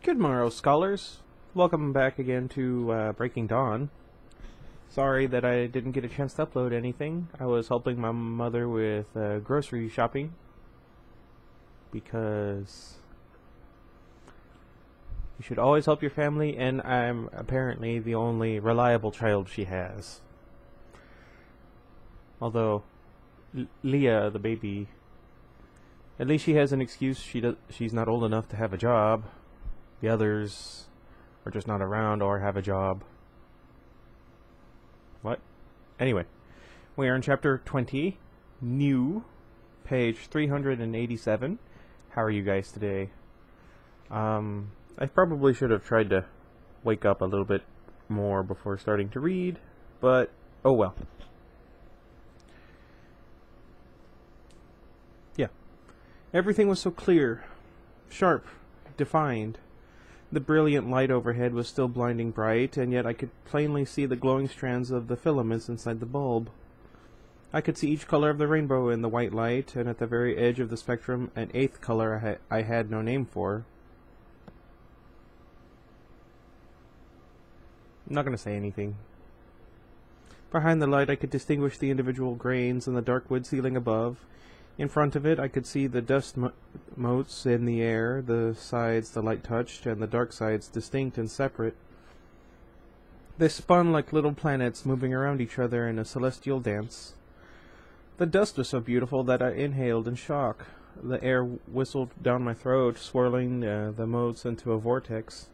Good morrow, scholars. Welcome back again to Breaking Dawn. Sorry that I didn't get a chance to upload anything. I was helping my mother with grocery shopping because you should always help your family, and I'm apparently the only reliable child she has. Although Leah, the baby, at least she has an excuse. She's not old enough to have a job. The others are just not around or have a job. What? Anyway, we are in chapter 20, new, page 387. How are you guys today? I probably should have tried to wake up a little bit more before starting to read, but oh well. Yeah. Everything was so clear, sharp, defined. The brilliant light overhead was still blinding bright, and yet I could plainly see the glowing strands of the filaments inside the bulb. I could see each color of the rainbow in the white light, and at the very edge of the spectrum, an eighth color I had no name for. I'm not going to say anything. Behind the light I could distinguish the individual grains in the dark wood ceiling above. In front of it I could see the dust motes in the air, the sides the light touched, and the dark sides distinct and separate. They spun like little planets moving around each other in a celestial dance. The dust was so beautiful that I inhaled in shock. The air whistled down my throat, swirling the motes into a vortex.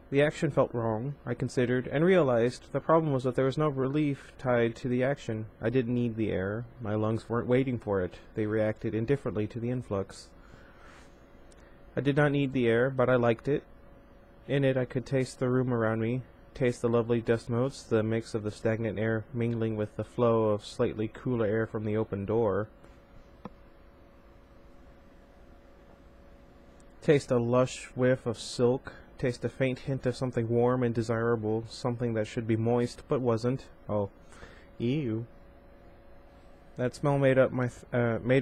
The action felt wrong, I considered, and realized the problem was that there was no relief tied to the action. I didn't need the air. My lungs weren't waiting for it. They reacted indifferently to the influx. I did not need the air, but I liked it. In it I could taste the room around me, taste the lovely dust motes, the mix of the stagnant air mingling with the flow of slightly cooler air from the open door. Taste a lush whiff of silk. Taste a faint hint of something warm and desirable, something that should be moist but wasn't. Oh, ew. That smell made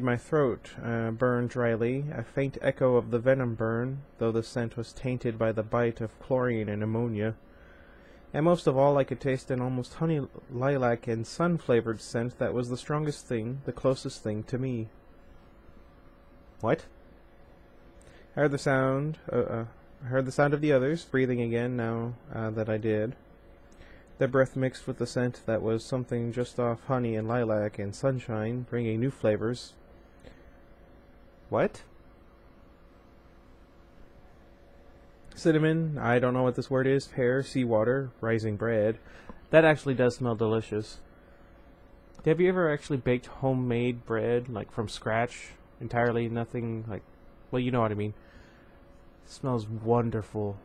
my throat burn dryly, a faint echo of the venom burn, though the scent was tainted by the bite of chlorine and ammonia. And most of all, I could taste an almost honey lilac and sun-flavored scent that was the strongest thing, the closest thing to me. What? I heard the sound. I heard the sound of the others, breathing again now that I did. Their breath mixed with the scent that was something just off honey and lilac and sunshine, bringing new flavors. What? Cinnamon, I don't know what this word is, pear, seawater, rising bread. That actually does smell delicious. Have you ever actually baked homemade bread, like from scratch, entirely nothing, like, well, you know what I mean. It smells wonderful.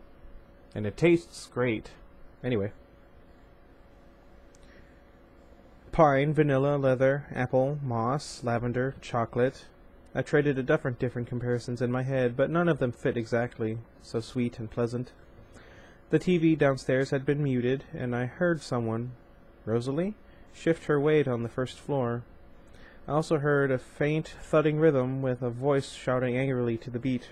And it tastes great. Anyway. Pine, vanilla, leather, apple, moss, lavender, chocolate. I traded a different comparisons in my head, but none of them fit exactly. So sweet and pleasant. The TV downstairs had been muted, and I heard someone, Rosalie, shift her weight on the first floor. I also heard a faint thudding rhythm with a voice shouting angrily to the beat.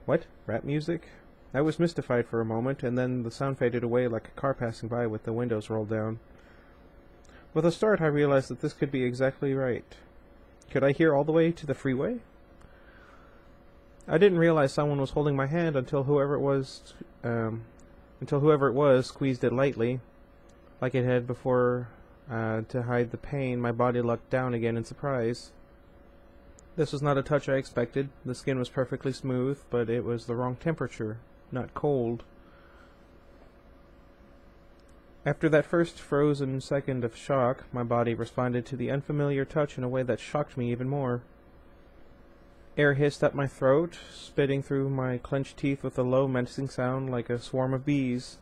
What? Rap music? I was mystified for a moment, and then the sound faded away like a car passing by with the windows rolled down. With a start, I realized that this could be exactly right. Could I hear all the way to the freeway? I didn't realize someone was holding my hand until whoever it was squeezed it lightly, like it had before. To hide the pain, my body locked down again in surprise. This was not a touch I expected. The skin was perfectly smooth, but it was the wrong temperature, not cold. After that first frozen second of shock, my body responded to the unfamiliar touch in a way that shocked me even more. Air hissed up my throat, spitting through my clenched teeth with a low, menacing sound like a swarm of bees.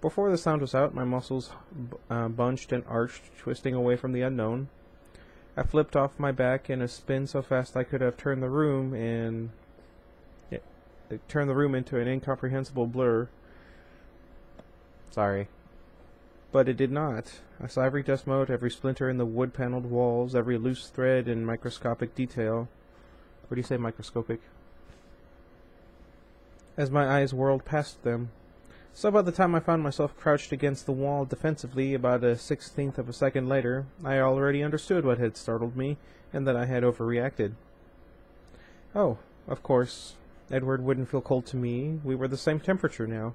Before the sound was out, my muscles bunched and arched, twisting away from the unknown. I flipped off my back in a spin so fast I could have turned the room into an incomprehensible blur. Sorry. But it did not. I saw every dust mote, every splinter in the wood-paneled walls, every loose thread in microscopic detail. Or do you say microscopic? as my eyes whirled past them. So by the time I found myself crouched against the wall defensively about a 16th of a second later, I already understood what had startled me, and that I had overreacted. Oh, of course, Edward wouldn't feel cold to me. We were the same temperature now.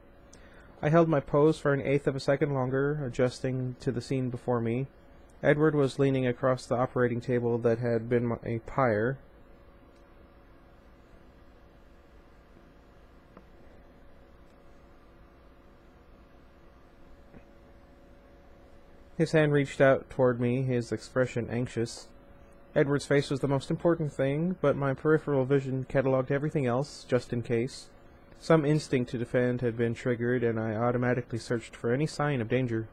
I held my pose for an eighth of a second longer, adjusting to the scene before me. Edward was leaning across the operating table that had been a pyre. His hand reached out toward me, his expression anxious. Edward's face was the most important thing, but my peripheral vision catalogued everything else, just in case. Some instinct to defend had been triggered, and I automatically searched for any sign of danger.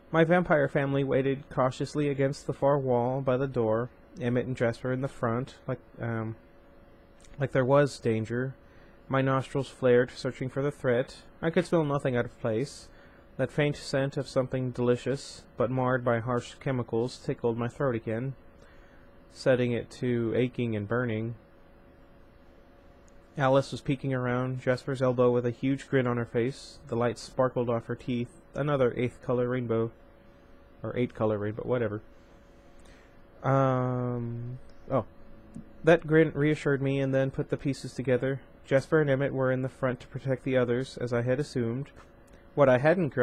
My vampire family waited cautiously against the far wall by the door, Emmett and Jasper in the front, like there was danger. My nostrils flared, searching for the threat. I could smell nothing out of place. That faint scent of something delicious, but marred by harsh chemicals, tickled my throat again, setting it to aching and burning. Alice was peeking around Jasper's elbow with a huge grin on her face. The light sparkled off her teeth. Another eighth-color rainbow. Or eight-color rainbow, whatever. That grin reassured me and then put the pieces together. Jasper and Emmett were in the front to protect the others, as I had assumed. What I hadn't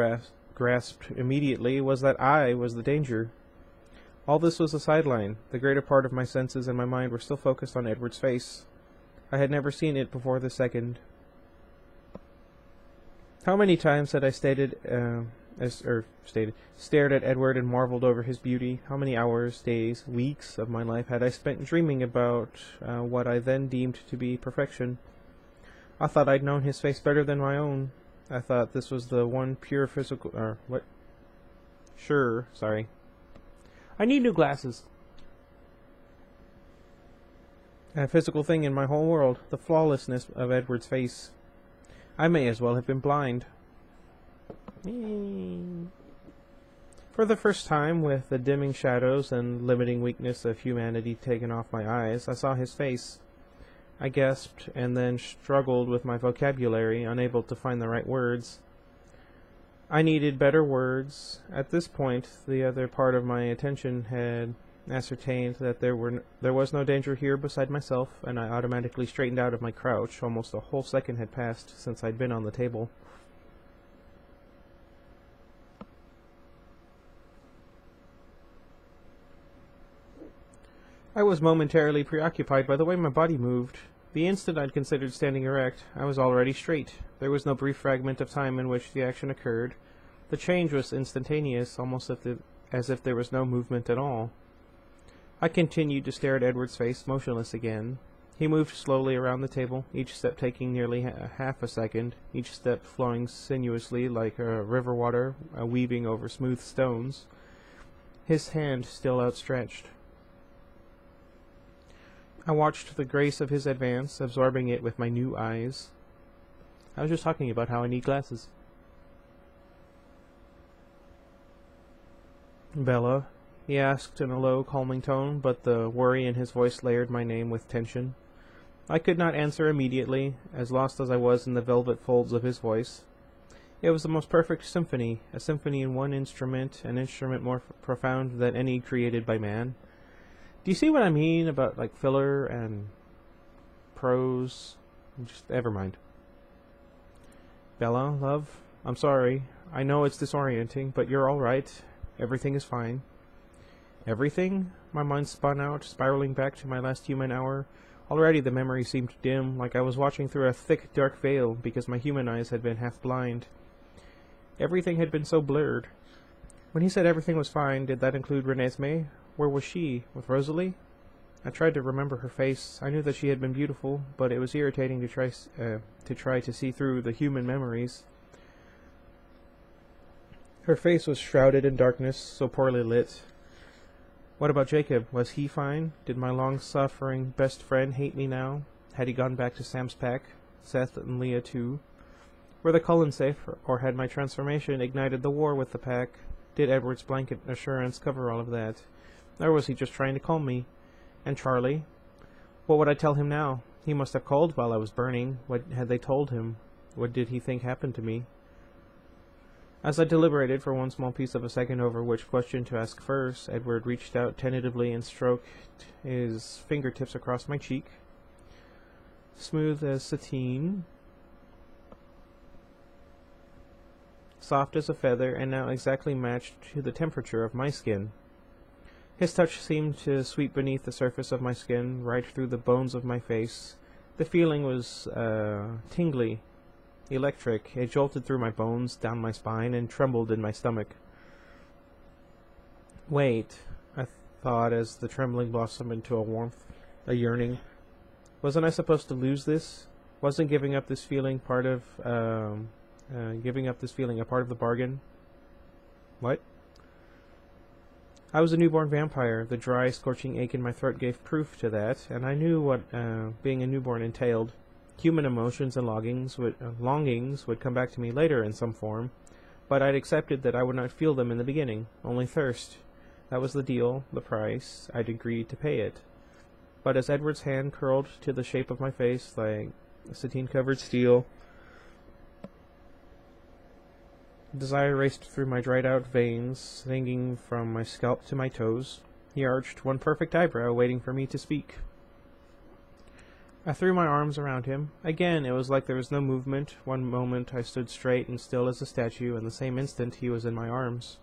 grasped immediately was that I was the danger. All this was a sideline. The greater part of my senses and my mind were still focused on Edward's face. I had never seen it before the second. How many times had I stared at Edward and marveled over his beauty? How many hours, days, weeks of my life had I spent dreaming about what I then deemed to be perfection? I thought I'd known his face better than my own. I thought this was the one pure physical... what? Sure, sorry. I need new glasses. A physical thing in my whole world, the flawlessness of Edward's face. I may as well have been blind. For the first time, with the dimming shadows and limiting weakness of humanity taken off my eyes, I saw his face. I gasped and then struggled with my vocabulary, unable to find the right words. I needed better words. At this point, the other part of my attention had ascertained that there was no danger here beside myself, and I automatically straightened out of my crouch. Almost a whole second had passed since I'd been on the table. I was momentarily preoccupied by the way my body moved. The instant I'd considered standing erect, I was already straight. There was no brief fragment of time in which the action occurred. The change was instantaneous, almost as if there was no movement at all. I continued to stare at Edward's face, motionless again. He moved slowly around the table, each step taking nearly half a second, each step flowing sinuously like river water weaving over smooth stones, his hand still outstretched. I watched the grace of his advance, absorbing it with my new eyes. I was just talking about how I need glasses. Bella, he asked in a low, calming tone, but the worry in his voice layered my name with tension. I could not answer immediately, as lost as I was in the velvet folds of his voice. It was the most perfect symphony, a symphony in one instrument, an instrument more profound than any created by man. Do you see what I mean about, like, filler and prose? Just, never mind. Bella, love, I'm sorry. I know it's disorienting, but you're all right. Everything is fine. Everything? My mind spun out, spiraling back to my last human hour. Already the memory seemed dim, like I was watching through a thick, dark veil, because my human eyes had been half blind. Everything had been so blurred. When he said everything was fine, did that include Renesmee? Where was she? With Rosalie? I tried to remember her face. I knew that she had been beautiful, but it was irritating to try to see through the human memories. Her face was shrouded in darkness, so poorly lit. What about Jacob? Was he fine? Did my long-suffering best friend hate me now? Had he gone back to Sam's pack? Seth and Leah too? Were the Cullens safe, or had my transformation ignited the war with the pack? Did Edward's blanket assurance cover all of that? Or was he just trying to calm me? And Charlie? What would I tell him now? He must have called while I was burning. What had they told him? What did he think happened to me? As I deliberated for one small piece of a second over which question to ask first, Edward reached out tentatively and stroked his fingertips across my cheek. Smooth as sateen, soft as a feather, and now exactly matched to the temperature of my skin. His touch seemed to sweep beneath the surface of my skin, right through the bones of my face. The feeling was tingly, electric. It jolted through my bones, down my spine, and trembled in my stomach. Wait, I thought as the trembling blossomed into a warmth, a yearning. Wasn't I supposed to lose this? Wasn't giving up this feeling a part of the bargain? What? I was a newborn vampire. The dry, scorching ache in my throat gave proof to that, and I knew what being a newborn entailed. Human emotions and longings would come back to me later in some form, but I'd accepted that I would not feel them in the beginning, only thirst. That was the deal, the price. I'd agreed to pay it. But as Edward's hand curled to the shape of my face like sateen-covered steel, desire raced through my dried-out veins, stinging from my scalp to my toes. He arched one perfect eyebrow, waiting for me to speak. I threw my arms around him. Again, it was like there was no movement. One moment I stood straight and still as a statue, and the same instant he was in my arms.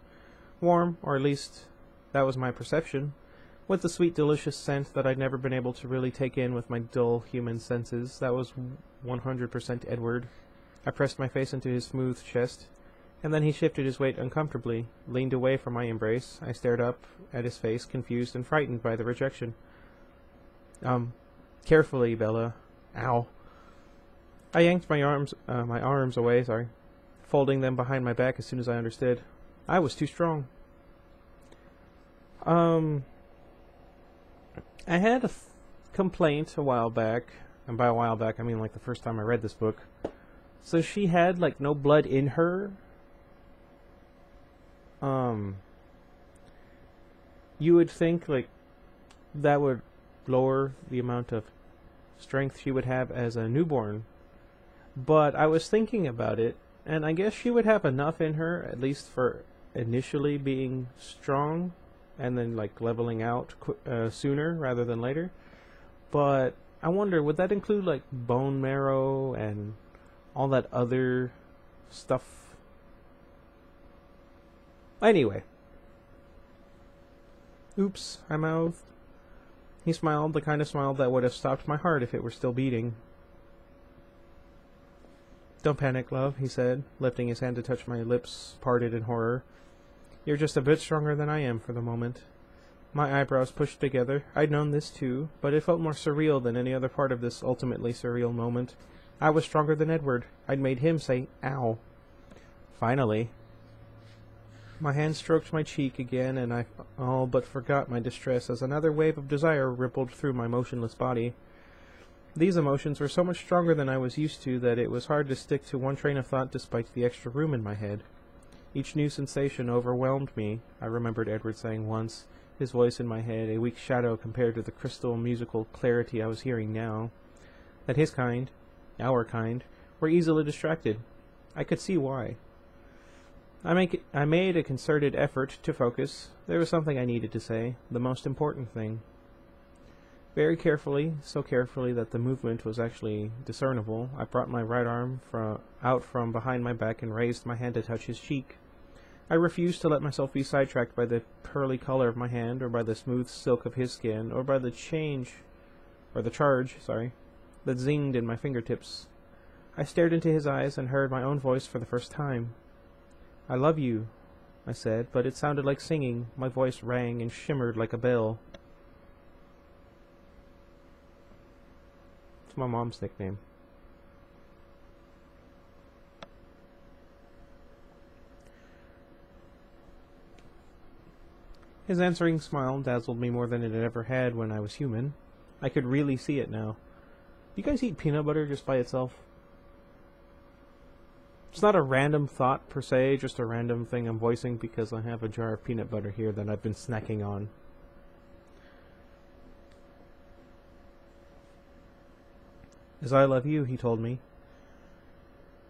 Warm, or at least that was my perception, with the sweet, delicious scent that I'd never been able to really take in with my dull human senses. That was 100% Edward. I pressed my face into his smooth chest, and then he shifted his weight uncomfortably, leaned away from my embrace. I stared up at his face, confused and frightened by the rejection. Carefully, Bella. Ow. I yanked my arms away, folding them behind my back as soon as I understood. I was too strong. I had a complaint a while back, and by a while back I mean like the first time I read this book. So she had like no blood in her. You would think like that would lower the amount of strength she would have as a newborn, but I was thinking about it, and I guess she would have enough in her, at least for initially being strong, and then like leveling out sooner rather than later. But I wonder, would that include like bone marrow and all that other stuff? Anyway. Oops, I mouthed. He smiled, the kind of smile that would have stopped my heart if it were still beating. Don't panic, love, he said, lifting his hand to touch my lips parted in horror. You're just a bit stronger than I am for the moment. My eyebrows pushed together. I'd known this too, but it felt more surreal than any other part of this ultimately surreal moment. I was stronger than Edward. I'd made him say, ow. Finally. My hand stroked my cheek again, and I all but forgot my distress as another wave of desire rippled through my motionless body. These emotions were so much stronger than I was used to that it was hard to stick to one train of thought despite the extra room in my head. Each new sensation overwhelmed me, I remembered Edward saying once, his voice in my head a weak shadow compared to the crystal musical clarity I was hearing now. That his kind, our kind, were easily distracted. I could see why. I made a concerted effort to focus. There was something I needed to say, the most important thing. Very carefully, so carefully that the movement was actually discernible, I brought my right arm out from behind my back and raised my hand to touch his cheek. I refused to let myself be sidetracked by the pearly color of my hand, or by the smooth silk of his skin, or by the charge, that zinged in my fingertips. I stared into his eyes and heard my own voice for the first time. I love you, I said, but it sounded like singing. My voice rang and shimmered like a bell. It's my mom's nickname. His answering smile dazzled me more than it ever had when I was human. I could really see it now. Do you guys eat peanut butter just by itself? It's not a random thought per se, just a random thing I'm voicing because I have a jar of peanut butter here that I've been snacking on. "As I love you," he told me.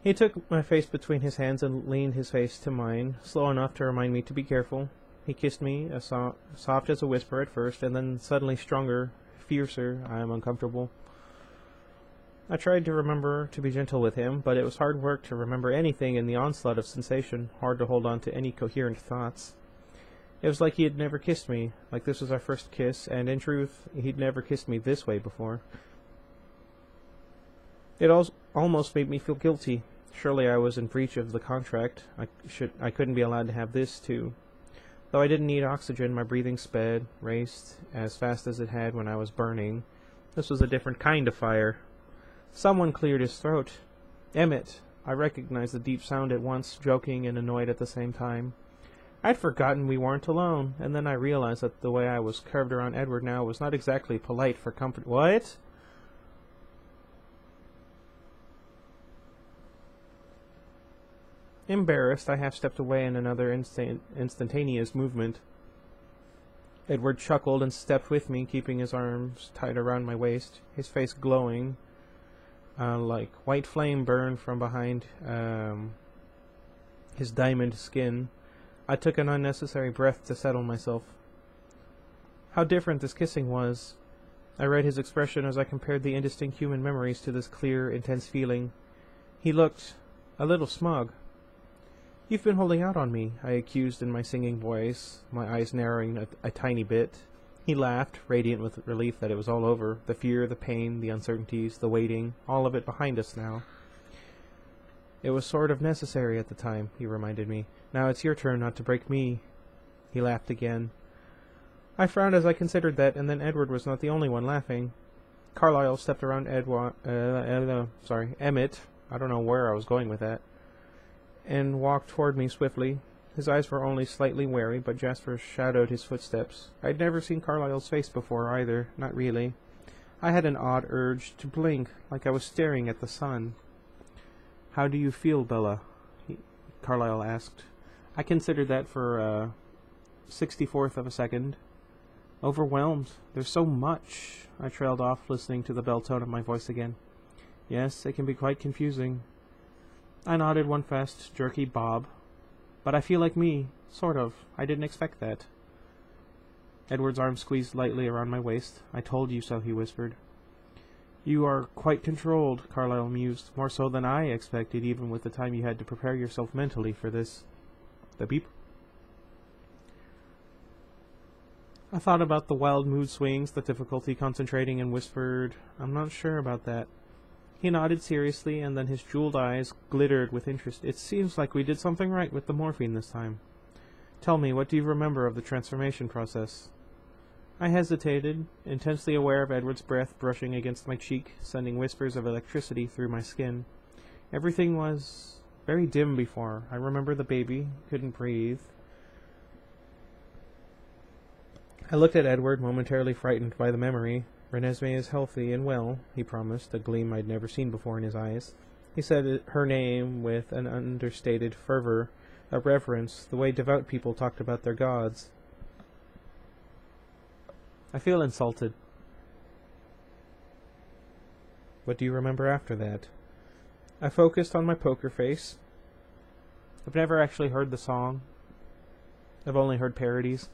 He took my face between his hands and leaned his face to mine, slow enough to remind me to be careful. He kissed me, soft as a whisper at first, and then suddenly stronger, fiercer. I am uncomfortable. I tried to remember to be gentle with him, but it was hard work to remember anything in the onslaught of sensation, hard to hold on to any coherent thoughts. It was like he had never kissed me, like this was our first kiss, and in truth, he'd never kissed me this way before. It almost made me feel guilty. Surely I was in breach of the contract. I couldn't be allowed to have this, too. Though I didn't need oxygen, my breathing raced as fast as it had when I was burning. This was a different kind of fire. Someone cleared his throat. Emmett. I recognized the deep sound at once, joking and annoyed at the same time. I'd forgotten we weren't alone, and then I realized that the way I was curved around Edward now was not exactly polite for comfort. What? Embarrassed, I half-stepped away in another instantaneous movement. Edward chuckled and stepped with me, keeping his arms tight around my waist, his face glowing, like white flame burned from behind his diamond skin. I took an unnecessary breath to settle myself. How different this kissing was. I read his expression as I compared the indistinct human memories to this clear, intense feeling. He looked a little smug. "You've been holding out on me," I accused in my singing voice, my eyes narrowing a tiny bit. He laughed, radiant with relief that it was all over, the fear, the pain, the uncertainties, the waiting, all of it behind us now. "It was sort of necessary at the time," he reminded me. "Now it's your turn not to break me." He laughed again. I frowned as I considered that, and then Edward was not the only one laughing. Carlyle stepped around Emmett, I don't know where I was going with that, and walked toward me swiftly. His eyes were only slightly wary, but Jasper shadowed his footsteps. I'd never seen Carlyle's face before either, not really. I had an odd urge to blink, like I was staring at the sun. "How do you feel, Bella?" Carlyle asked. I considered that for a 64th of a second. "Overwhelmed. There's so much." I trailed off, listening to the bell tone of my voice again. "Yes, it can be quite confusing." I nodded one fast, jerky bob. "But I feel like me. Sort of. I didn't expect that." Edward's arm squeezed lightly around my waist. "I told you so," he whispered. "You are quite controlled," Carlyle mused. "More so than I expected, even with the time you had to prepare yourself mentally for this." The beep. I thought about the wild mood swings, the difficulty concentrating, and whispered, "I'm not sure about that." He nodded seriously, and then his jeweled eyes glittered with interest. "It seems like we did something right with the morphine this time. Tell me, what do you remember of the transformation process?" I hesitated, intensely aware of Edward's breath brushing against my cheek, sending whispers of electricity through my skin. Everything was very dim before. I remember the baby, couldn't breathe. I looked at Edward, momentarily frightened by the memory. "Renesmee is healthy and well," he promised, a gleam I'd never seen before in his eyes. He said her name with an understated fervor, a reverence, the way devout people talked about their gods. I feel insulted. "What do you remember after that?" I focused on my poker face. I've never actually heard the song. I've only heard parodies.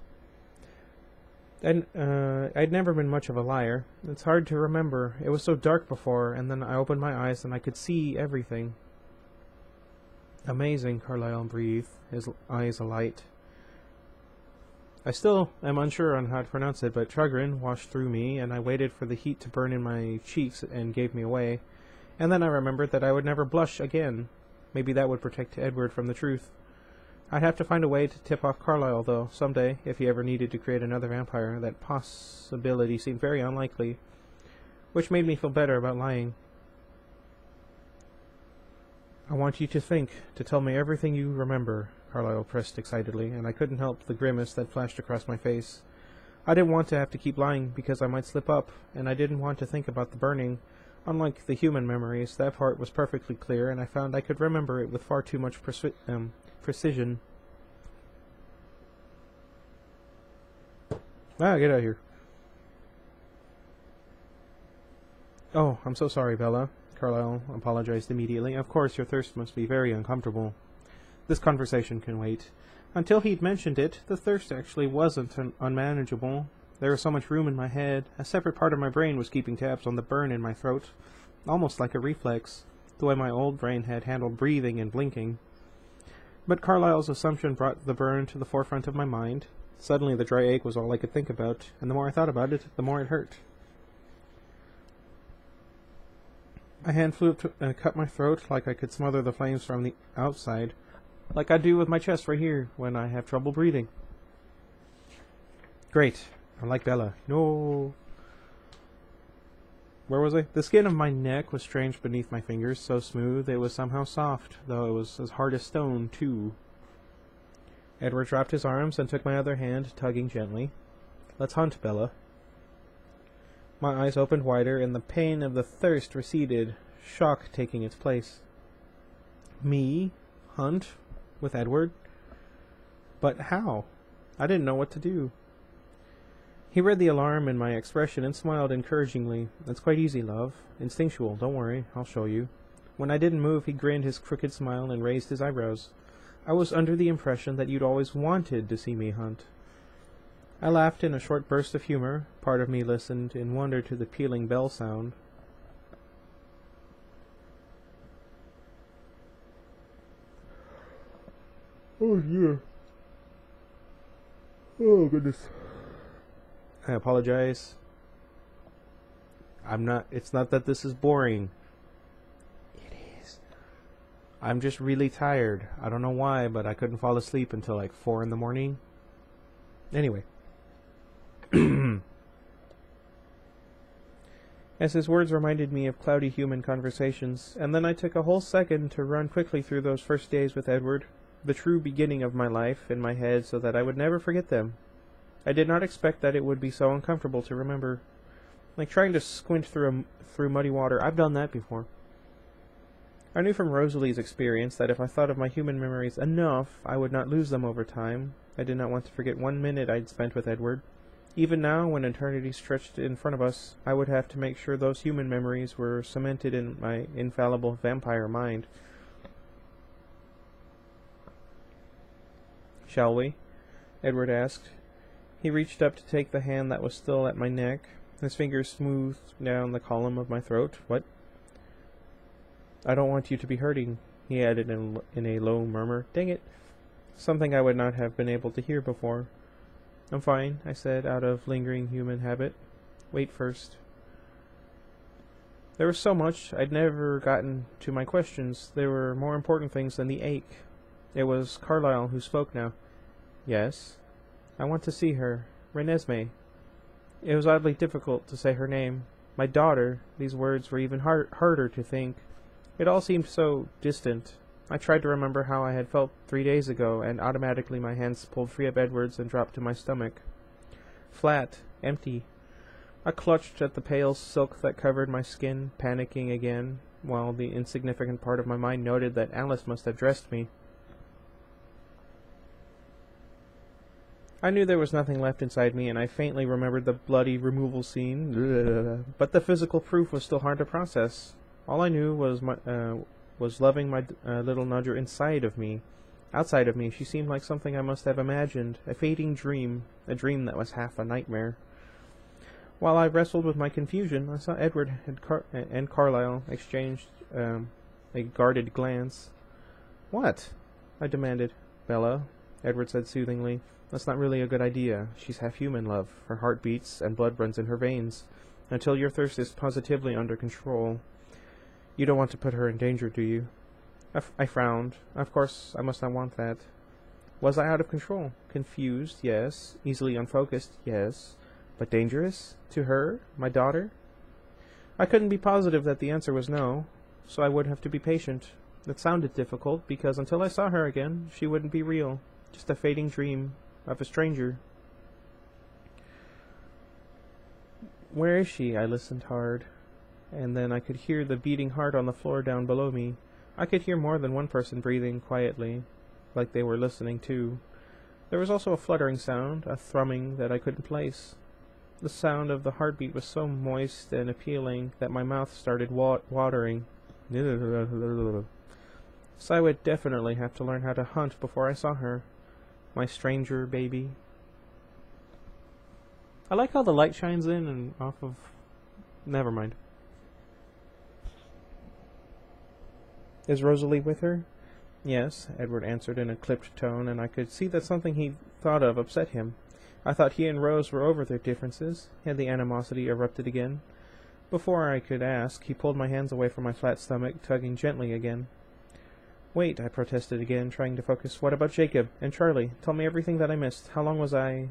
I'd never been much of a liar. It's hard to remember. It was so dark before, and then I opened my eyes and I could see everything. "Amazing," Carlyle breathed, his eyes alight. I still am unsure on how to pronounce it, but chagrin washed through me, and I waited for the heat to burn in my cheeks and gave me away. And then I remembered that I would never blush again. Maybe that would protect Edward from the truth. I'd have to find a way to tip off Carlyle, though, someday, if he ever needed to create another vampire. That possibility seemed very unlikely, which made me feel better about lying. "I want you to tell me everything you remember," Carlyle pressed excitedly, and I couldn't help the grimace that flashed across my face. I didn't want to have to keep lying, because I might slip up, and I didn't want to think about the burning. Unlike the human memories, that part was perfectly clear, and I found I could remember it with far too much precision. Get out of here. Oh, I'm so sorry, Bella. Carlyle apologized immediately. Of course, your thirst must be very uncomfortable. This conversation can wait. Until he'd mentioned it, the thirst actually wasn't unmanageable. There was so much room in my head. A separate part of my brain was keeping tabs on the burn in my throat, almost like a reflex, the way my old brain had handled breathing and blinking. But Carlyle's assumption brought the burn to the forefront of my mind. Suddenly the dry ache was all I could think about, and the more I thought about it, the more it hurt. A hand flew up and cut my throat like I could smother the flames from the outside, like I do with my chest right here when I have trouble breathing. Great. I'm like Bella. No. Where was I? The skin of my neck was strange beneath my fingers, so smooth it was somehow soft, though it was as hard as stone, too. Edward dropped his arms and took my other hand, tugging gently. Let's hunt, Bella. My eyes opened wider, and the pain of the thirst receded, shock taking its place. Me? Hunt? With Edward? But how? I didn't know what to do. He read the alarm in my expression and smiled encouragingly. It's quite easy, love. Instinctual, don't worry. I'll show you. When I didn't move, he grinned his crooked smile and raised his eyebrows. I was under the impression that you'd always wanted to see me hunt. I laughed in a short burst of humor. Part of me listened in wonder to the pealing bell sound. Oh, yeah. Oh, goodness. I apologize. It's not that this is boring. It is. I'm just really tired. I don't know why, but I couldn't fall asleep until like 4 in the morning. Anyway. As his words reminded me of cloudy human conversations, and then I took a whole second to run quickly through those first days with Edward, the true beginning of my life, in my head so that I would never forget them. I did not expect that it would be so uncomfortable to remember. Like trying to squint through muddy water. I've done that before. I knew from Rosalie's experience that if I thought of my human memories enough, I would not lose them over time. I did not want to forget 1 minute I'd spent with Edward. Even now, when eternity stretched in front of us, I would have to make sure those human memories were cemented in my infallible vampire mind. Shall we? Edward asked. He reached up to take the hand that was still at my neck. His fingers smoothed down the column of my throat. What? I don't want you to be hurting, he added in a low murmur. Dang it. Something I would not have been able to hear before. I'm fine, I said, out of lingering human habit. Wait first. There was so much. I'd never gotten to my questions. There were more important things than the ache. It was Carlyle who spoke now. Yes? I want to see her. Renesmee. It was oddly difficult to say her name. My daughter. These words were even harder to think. It all seemed so distant. I tried to remember how I had felt 3 days ago, and automatically my hands pulled free of Edward's and dropped to my stomach. Flat. Empty. I clutched at the pale silk that covered my skin, panicking again, while the insignificant part of my mind noted that Alice must have dressed me. I knew there was nothing left inside me, and I faintly remembered the bloody removal scene, but the physical proof was still hard to process. All I knew was loving my little nudger inside of me. Outside of me, she seemed like something I must have imagined, a fading dream, a dream that was half a nightmare. While I wrestled with my confusion, I saw Edward and Carlyle exchanged a guarded glance. What? I demanded. Bella, Edward said soothingly. That's not really a good idea. She's half human, love. Her heart beats and blood runs in her veins. Until your thirst is positively under control. You don't want to put her in danger, do you? I frowned. Of course, I must not want that. Was I out of control? Confused, yes. Easily unfocused, yes. But dangerous? To her? My daughter? I couldn't be positive that the answer was no, so I would have to be patient. It sounded difficult, because until I saw her again, she wouldn't be real. Just a fading dream of a stranger. Where is she? I listened hard, and then I could hear the beating heart on the floor down below me. I could hear more than one person breathing quietly, like they were listening too. There was also a fluttering sound, a thrumming that I couldn't place. The sound of the heartbeat was so moist and appealing that my mouth started watering. So I would definitely have to learn how to hunt before I saw her. My stranger baby. I like how the light shines in and off of... Never mind. Is Rosalie with her? Yes, Edward answered in a clipped tone, and I could see that something he thought of upset him. I thought he and Rose were over their differences. Had the animosity erupted again? Before I could ask, he pulled my hands away from my flat stomach, tugging gently again. Wait, I protested again, trying to focus. What about Jacob and Charlie? Tell me everything that I missed. How long was I...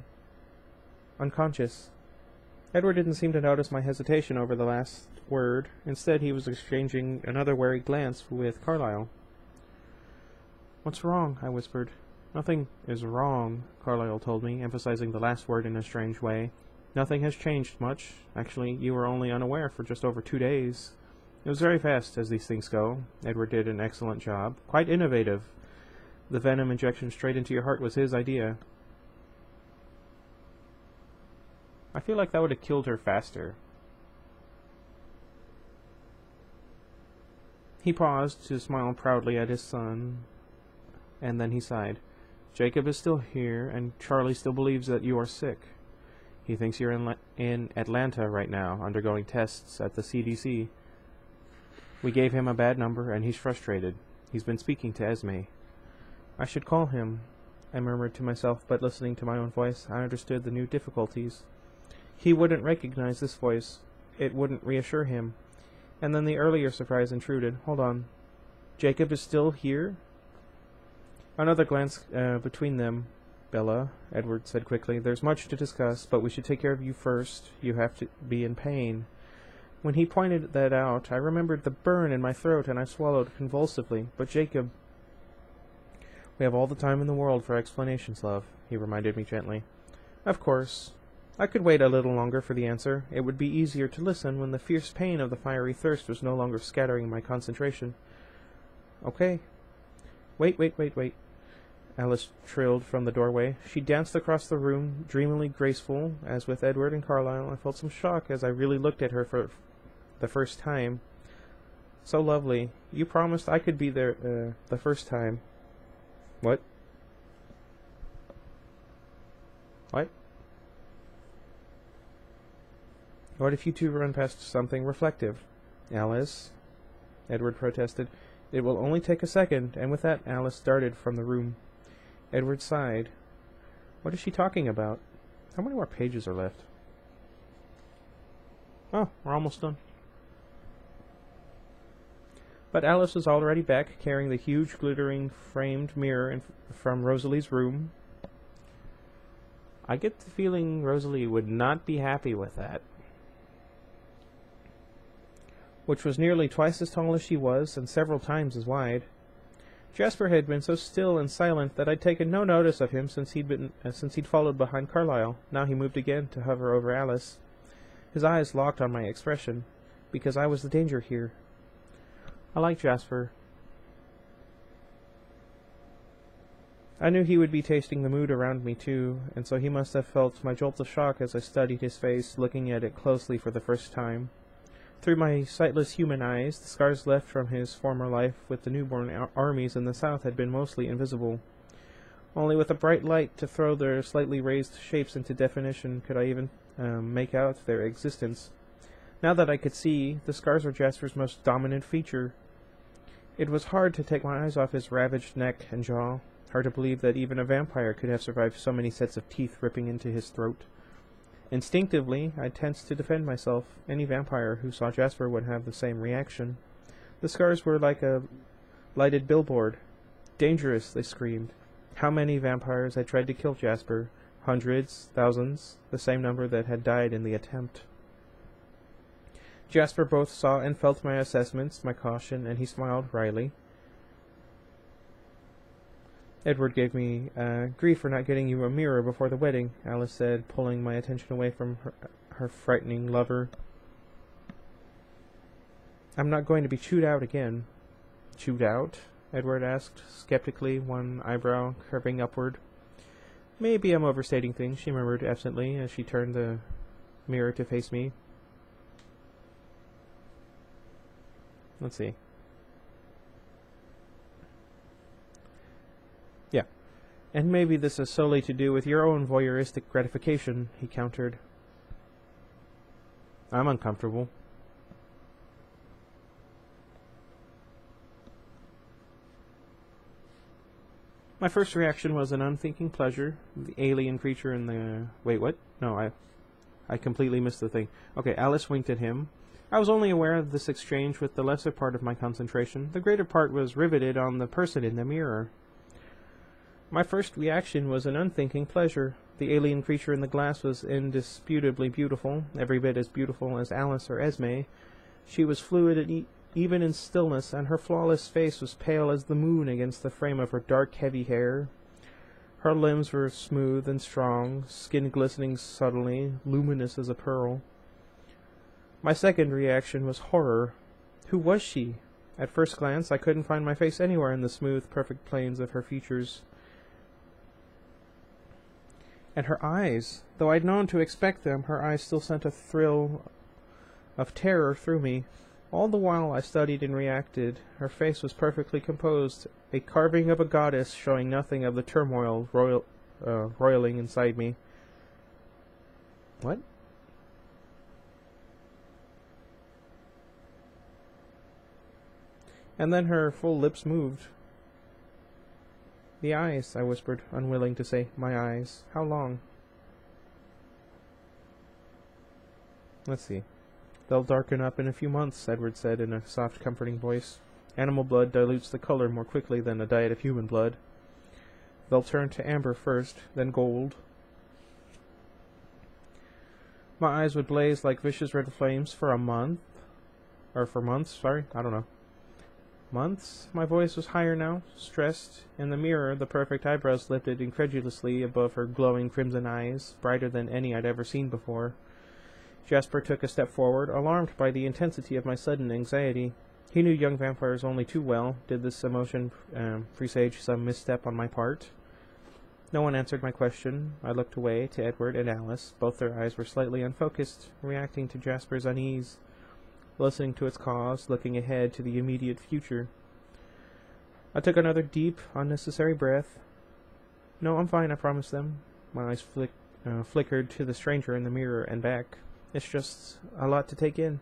unconscious? Edward didn't seem to notice my hesitation over the last word. Instead, he was exchanging another wary glance with Carlyle. What's wrong? I whispered. Nothing is wrong, Carlyle told me, emphasizing the last word in a strange way. Nothing has changed much. Actually, you were only unaware for just over 2 days. It was very fast, as these things go. Edward did an excellent job. Quite innovative. The venom injection straight into your heart was his idea. I feel like that would have killed her faster. He paused to smile proudly at his son, and then he sighed. Jacob is still here, and Charlie still believes that you are sick. He thinks you're in Atlanta right now, undergoing tests at the CDC. We gave him a bad number, and he's frustrated. He's been speaking to Esme. I should call him, I murmured to myself, but listening to my own voice, I understood the new difficulties. He wouldn't recognize this voice. It wouldn't reassure him. And then the earlier surprise intruded. Hold on. Jacob is still here? Another glance between them. Bella, Edward said quickly, there's much to discuss, but we should take care of you first. You have to be in pain. When he pointed that out, I remembered the burn in my throat, and I swallowed convulsively. But Jacob... We have all the time in the world for explanations, love, he reminded me gently. Of course. I could wait a little longer for the answer. It would be easier to listen when the fierce pain of the fiery thirst was no longer scattering my concentration. Okay. Wait. Alice trilled from the doorway. She danced across the room, dreamily graceful. As with Edward and Carlyle, I felt some shock as I really looked at her for the first time. So lovely. You promised I could be there the first time. What? What? What if you two run past something reflective? Alice, Edward protested. It will only take a second, and with that Alice darted from the room. Edward sighed. What is she talking about? How many more pages are left? Oh, we're almost done. But Alice was already back, carrying the huge, glittering, framed mirror from Rosalie's room. I get the feeling Rosalie would not be happy with that. Which was nearly twice as tall as she was, and several times as wide. Jasper had been so still and silent that I'd taken no notice of him since he'd followed behind Carlyle. Now he moved again to hover over Alice. His eyes locked on my expression, because I was the danger here. I like Jasper. I knew he would be tasting the mood around me too, and so he must have felt my jolt of shock as I studied his face, looking at it closely for the first time. Through my sightless human eyes, the scars left from his former life with the newborn armies in the south had been mostly invisible. Only with a bright light to throw their slightly raised shapes into definition could I even make out their existence. Now that I could see, the scars were Jasper's most dominant feature. It was hard to take my eyes off his ravaged neck and jaw. Hard to believe that even a vampire could have survived so many sets of teeth ripping into his throat. Instinctively, I tensed to defend myself. Any vampire who saw Jasper would have the same reaction. The scars were like a lighted billboard. Dangerous, they screamed. How many vampires had tried to kill Jasper? Hundreds, thousands, the same number that had died in the attempt. Jasper both saw and felt my assessments, my caution, and he smiled wryly. Edward gave me grief for not getting you a mirror before the wedding, Alice said, pulling my attention away from her frightening lover. I'm not going to be chewed out again. Chewed out? Edward asked, skeptically, one eyebrow curving upward. Maybe I'm overstating things, she murmured absently as she turned the mirror to face me. Let's see. Yeah. And maybe this is solely to do with your own voyeuristic gratification, he countered. I'm uncomfortable. My first reaction was an unthinking pleasure. The alien creature in the... Wait, what? No, I completely missed the thing. Okay, Alice winked at him. I was only aware of this exchange with the lesser part of my concentration. The greater part was riveted on the person in the mirror. My first reaction was an unthinking pleasure. The alien creature in the glass was indisputably beautiful, every bit as beautiful as Alice or Esme. She was fluid and even in stillness, and her flawless face was pale as the moon against the frame of her dark, heavy hair. Her limbs were smooth and strong, skin glistening subtly, luminous as a pearl. My second reaction was horror. Who was she? At first glance, I couldn't find my face anywhere in the smooth, perfect planes of her features. And her eyes, though I'd known to expect them, her eyes still sent a thrill of terror through me. All the while I studied and reacted. Her face was perfectly composed, a carving of a goddess showing nothing of the turmoil roiling inside me. What? And then her full lips moved. The eyes, I whispered, unwilling to say, my eyes. How long? Let's see. They'll darken up in a few months, Edward said in a soft, comforting voice. Animal blood dilutes the color more quickly than a diet of human blood. They'll turn to amber first, then gold. My eyes would blaze like vicious red flames for a month. Or for months, sorry, I don't know. Months? My voice was higher now, stressed. In the mirror, the perfect eyebrows lifted incredulously above her glowing crimson eyes, brighter than any I'd ever seen before. Jasper took a step forward, alarmed by the intensity of my sudden anxiety. He knew young vampires only too well. Did this emotion presage some misstep on my part? No one answered my question. I looked away to Edward and Alice. Both their eyes were slightly unfocused, reacting to Jasper's unease, listening to its cause, looking ahead to the immediate future. I took another deep, unnecessary breath. No, I'm fine, I promised them. My eyes flickered to the stranger in the mirror and back. It's just a lot to take in.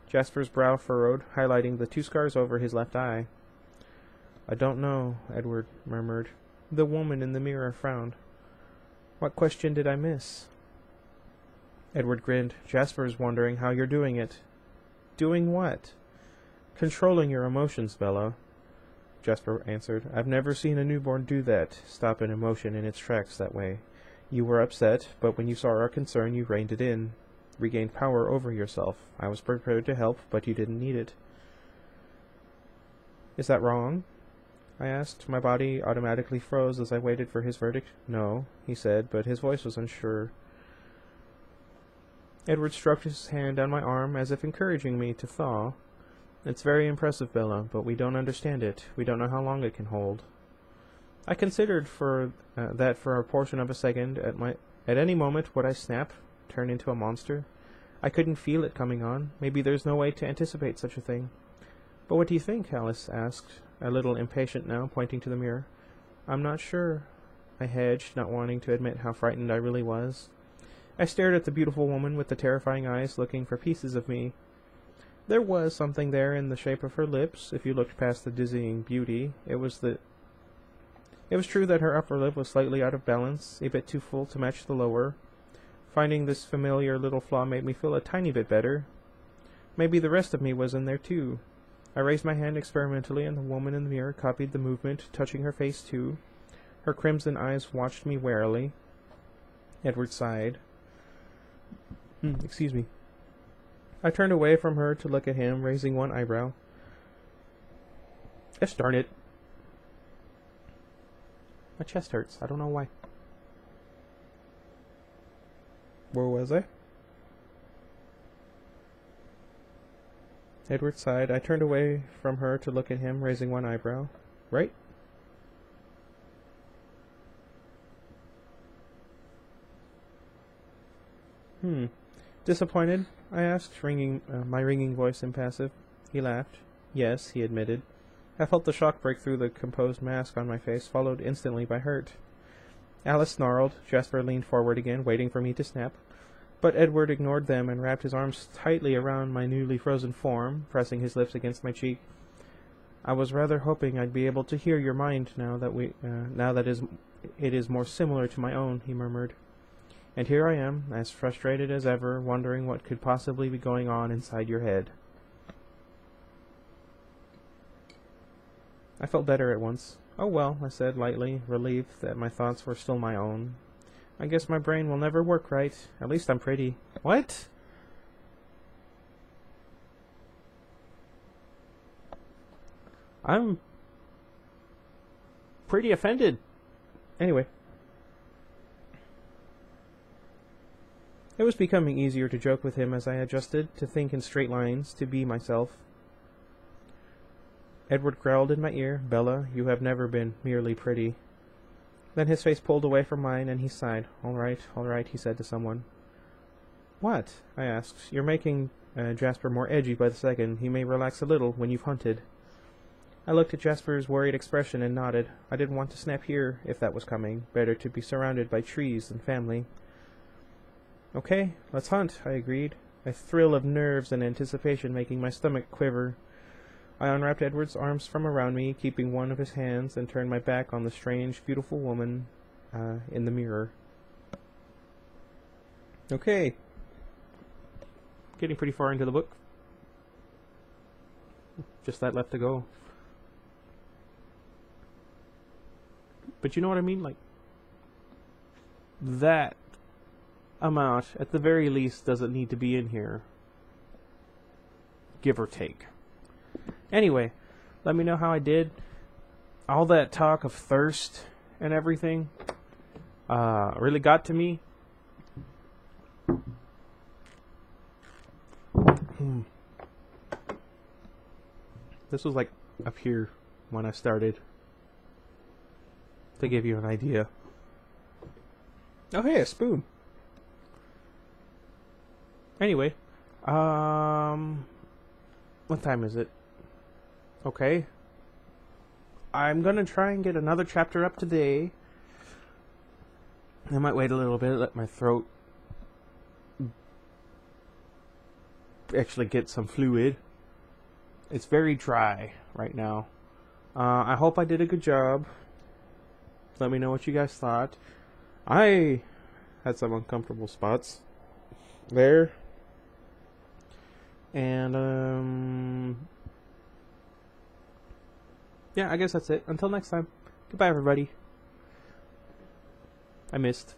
Jasper's brow furrowed, highlighting the 2 scars over his left eye. I don't know, Edward murmured. The woman in the mirror frowned. What question did I miss? Edward grinned. Jasper's wondering how you're doing it. Doing what? Controlling your emotions, Bella. Jasper answered. I've never seen a newborn do that, stop an emotion in its tracks that way. You were upset, but when you saw our concern, you reined it in, regained power over yourself. I was prepared to help, but you didn't need it. Is that wrong? I asked. My body automatically froze as I waited for his verdict. No, he said, but his voice was unsure. Edward stroked his hand on my arm as if encouraging me to thaw. It's very impressive, Bella, but we don't understand it. We don't know how long it can hold. I considered that for a portion of a second. At any moment would I snap, turn into a monster? I couldn't feel it coming on. Maybe there's no way to anticipate such a thing. But what do you think? Alice asked, a little impatient now, pointing to the mirror. I'm not sure. I hedged, not wanting to admit how frightened I really was. I stared at the beautiful woman with the terrifying eyes looking for pieces of me. There was something there in the shape of her lips, if you looked past the dizzying beauty. It was true that her upper lip was slightly out of balance, a bit too full to match the lower. Finding this familiar little flaw made me feel a tiny bit better. Maybe the rest of me was in there too. I raised my hand experimentally, and the woman in the mirror copied the movement, touching her face too. Her crimson eyes watched me warily. Edward sighed. Excuse me. I turned away from her to look at him, raising one eyebrow. Gosh darn it. My chest hurts. I don't know why. Where was I? Edward sighed. I turned away from her to look at him, raising one eyebrow. Right? Disappointed? I asked, my ringing voice impassive. He laughed. Yes, he admitted. I felt the shock break through the composed mask on my face, followed instantly by hurt. Alice snarled. Jasper leaned forward again, waiting for me to snap. But Edward ignored them and wrapped his arms tightly around my newly frozen form, pressing his lips against my cheek. I was rather hoping I'd be able to hear your mind now that it is more similar to my own, he murmured. And here I am, as frustrated as ever, wondering what could possibly be going on inside your head. I felt better at once. Oh well, I said lightly, relieved that my thoughts were still my own. I guess my brain will never work right. At least I'm pretty. What? I'm pretty offended. Anyway. It was becoming easier to joke with him as I adjusted, to think in straight lines, to be myself. Edward growled in my ear, Bella, you have never been merely pretty. Then his face pulled away from mine, and he sighed. All right, he said to someone. What? I asked. You're making Jasper more edgy by the second. He may relax a little when you've hunted. I looked at Jasper's worried expression and nodded. I didn't want to snap here, if that was coming. Better to be surrounded by trees and family. Okay, let's hunt, I agreed, a thrill of nerves and anticipation making my stomach quiver. I unwrapped Edward's arms from around me, keeping one of his hands, and turned my back on the strange, beautiful woman in the mirror. Okay. Getting pretty far into the book. Just that left to go. But you know what I mean? Like, that amount, at the very least, doesn't need to be in here. Give or take. Anyway, let me know how I did. All that talk of thirst and everything really got to me. This was like up here when I started, to give you an idea. Oh hey, a spoon. Anyway, what time is it? Okay. I'm gonna try and get another chapter up today. I might wait a little bit, let my throat actually get some fluid. It's very dry right now. I hope I did a good job. Let me know what you guys thought. I had some uncomfortable spots there. And, yeah, I guess that's it. Until next time. Goodbye, everybody. I missed.